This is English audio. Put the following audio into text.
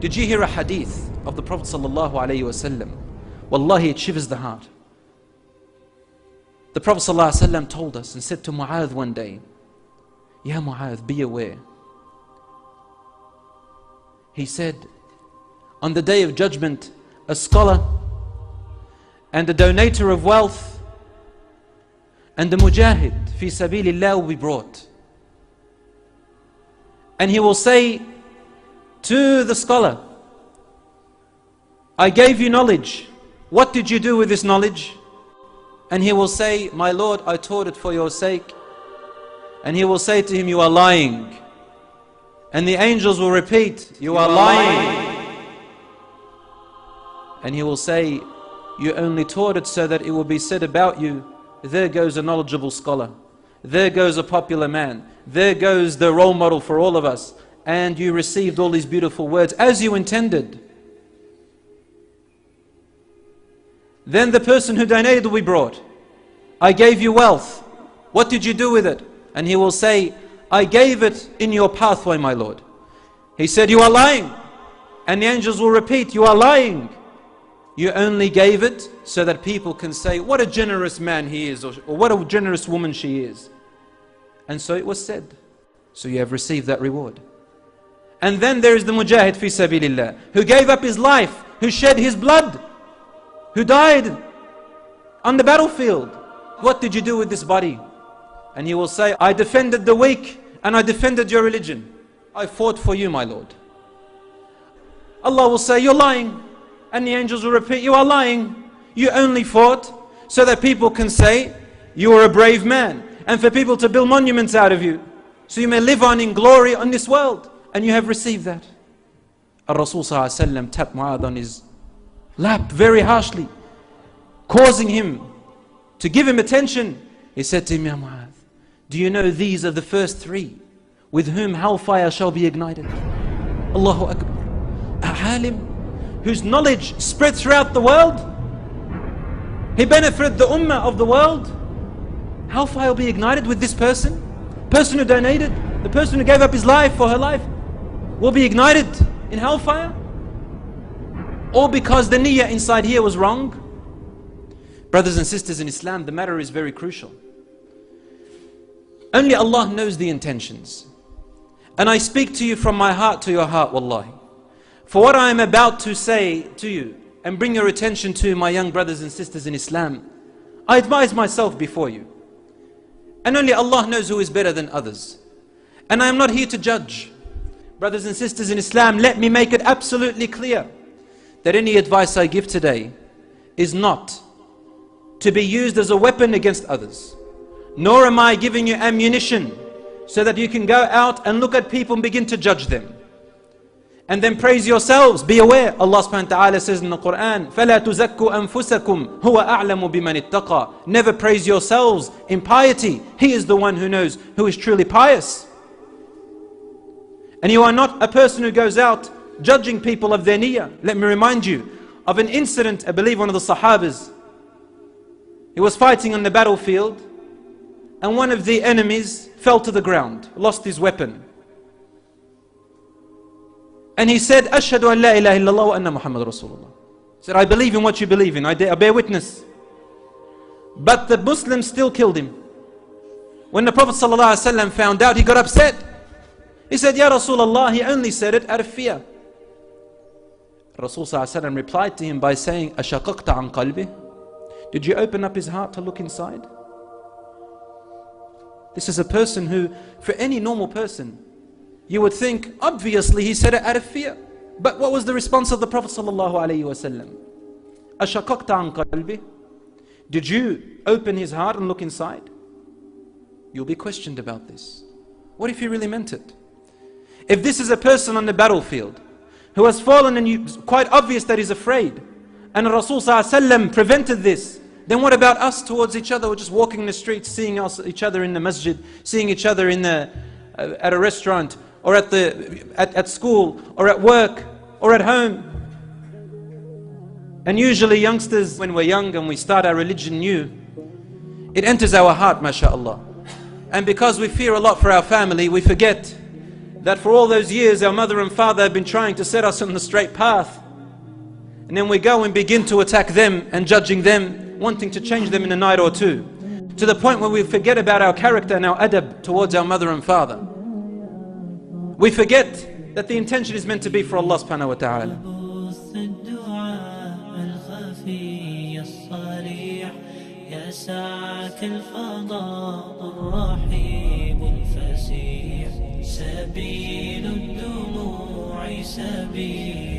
Did you hear a hadith of the Prophet sallallahu alaihi wasallam? Wallahi, it shivers the heart. The Prophet sallallahu alaihi wasallam told us and said to Mu'adh one day, "Ya Mu'adh, be aware." He said, on the day of judgment, a scholar and a donator of wealth and a mujahid fi sabilillah will be brought. And he will say to the scholar, "I gave you knowledge. What did you do with this knowledge?" And he will say, "My Lord, I taught it for your sake." And he will say to him, "You are lying." And the angels will repeat, "You are lying." And he will say, "You only taught it so that it will be said about you, there goes a knowledgeable scholar. There goes a popular man. There goes the role model for all of us. And you received all these beautiful words as you intended." Then the person who donated will be brought. "I gave you wealth. What did you do with it?" And he will say, "I gave it in your pathway, my Lord." He said, "You are lying." And the angels will repeat, "You are lying. You only gave it so that people can say, what a generous man he is, or what a generous woman she is." And so it was said. So you have received that reward. And then there is the mujahid fi sabilillah, who gave up his life, who shed his blood, who died on the battlefield. What did you do with this body? And he will say, "I defended the weak and I defended your religion. I fought for you, my Lord." Allah will say, "You're lying." And the angels will repeat, "You are lying. You only fought so that people can say you are a brave man, and for people to build monuments out of you, so you may live on in glory on this world, and you have received that." Rasul sallallahu alaihi wasallam tapped Mu'adh on his lap very harshly, causing him to give him attention. He said to him, "Ya Mu'adh, do you know these are the first three with whom hellfire shall be ignited?" Allahu Akbar. A alim whose knowledge spread throughout the world, he benefited the ummah of the world. Hellfire will be ignited with this person. Person who donated, the person who gave up his life for her life, will be ignited in hellfire. All because the niyyah inside here was wrong. Brothers and sisters in Islam, the matter is very crucial. Only Allah knows the intentions. And I speak to you from my heart to your heart, wallahi. For what I am about to say to you and bring your attention to, my young brothers and sisters in Islam, I advise myself before you. And only Allah knows who is better than others. And I am not here to judge. Brothers and sisters in Islam, let me make it absolutely clear that any advice I give today is not to be used as a weapon against others. Nor am I giving you ammunition so that you can go out and look at people and begin to judge them. And then praise yourselves. Be aware. Allah subhanahu wa ta'ala says in the Quran, فَلَا تُزَكُّوا أَنفُسَكُمْ هُوَ أَعْلَمُ بِمَنِ اتَّقَى. Never praise yourselves in piety. He is the one who knows who is truly pious. And you are not a person who goes out judging people of their niyyah. Let me remind you of an incident. I believe one of the Sahabas, he was fighting on the battlefield, and one of the enemies fell to the ground, lost his weapon. And he said, "Ashhadu an la ilaha illallah wa anna Muhammad Rasulullah." He said, "I believe in what you believe in. I bear witness." But the Muslims still killed him. When the Prophet ﷺ found out, he got upset. He said, "Ya Rasulullah, he only said it out of fear." Rasul ﷺ replied to him by saying, "Ashaqaqta an qalbih?" Did you open up his heart to look inside? This is a person who, for any normal person, you would think, obviously he said it out of fear. But what was the response of the Prophet ﷺ? Ashaqaqta an qalbih? Did you open his heart and look inside? You'll be questioned about this. What if he really meant it? If this is a person on the battlefield who has fallen and it's quite obvious that he's afraid, and Rasul ﷺ prevented this, then what about us towards each other? We're just walking in the streets, seeing each other in the masjid, seeing each other in the, at a restaurant, or at school, or at work, or at home. And usually youngsters, when we're young and we start our religion new, it enters our heart, mashallah. And because we fear a lot for our family, we forget that for all those years our mother and father have been trying to set us on the straight path, and then we go and begin to attack them and judging them, wanting to change them in a night or two, to the point where we forget about our character and our adab towards our mother and father. We forget that the intention is meant to be for Allah subhanahu wa ta'ala. يسعك الفضاء الرحيب الفسيح سبيل الدموع سبيل